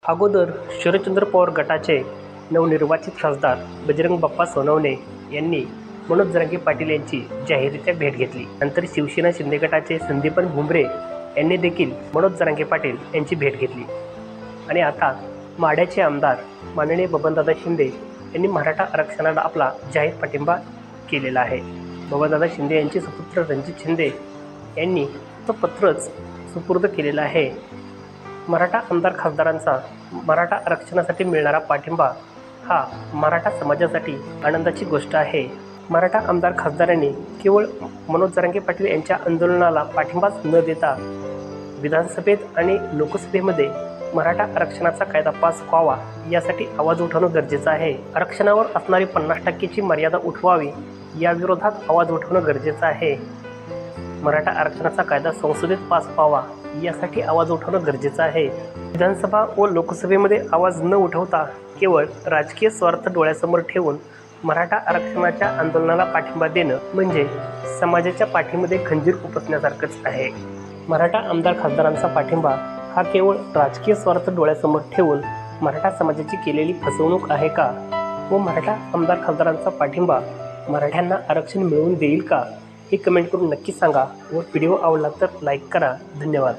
अगोदर शरदचंद्र पवार गटाचे नवनिर्वाचित खासदार बजरंग बाप्पा सोनवणे यांनी मनोज जरांगे पाटील यांची जाहीररित्या भेट घेतली. नंतर शिवसेना शिंदे गटाचे संदीपन भुमरे यांनी देखील मनोज जरांगे पाटील यांची भेट घेतली. आणि आता माढ्याचे आमदार माननीय बबनदादा शिंदे यांनी मराठा आरक्षणाला आपला जाहीर पाठिंबा केलेला आहे. बबनदादा शिंदे यांचे सुपुत्र रणजित शिंदे यांनी तो पत्रच सुपूर्द केलेलं आहे. मराठा आमदार खासदारांचा मराठा आरक्षणासाठी मिळणारा पाठिंबा हा मराठा समाजासाठी आनंदाची गोष्ट आहे. मराठा आमदार खासदारांनी केवळ मनोज जरांगे पाटील यांच्या आंदोलनाला पाठिंबाच न देता विधानसभेत आणि लोकसभेमध्ये मराठा आरक्षणाचा कायदा पास व्हावा यासाठी आवाज उठवणं गरजेचं आहे. आरक्षणावर असणारी 50% मर्यादा उठवावी या विरोधात आवाज उठवणं गरजेचं आहे. मराठा आरक्षणाचा कायदा संसदेत पास व्हावा यासाठी आवाज उठवणं गरजेचं आहे. विधानसभा व लोकसभेमध्ये आवाज न उठवता केवळ राजकीय स्वार्थ डोळ्यासमोर ठेवून मराठा आरक्षणाच्या आंदोलनाला पाठिंबा देणं म्हणजे समाजाच्या पाठीमध्ये खंजीर उपसण्यासारखंच आहे. मराठा आमदार खासदारांचा पाठिंबा हा केवळ राजकीय स्वार्थ डोळ्यासमोर ठेवून मराठा समाजाची केलेली फसवणूक आहे का? व मराठा आमदार खासदारांचा पाठिंबा मराठ्यांना आरक्षण मिळवून देईल का? हे कमेंट करून नक्की सांगा व व्हिडिओ आवडला तर लाईक करा. धन्यवाद.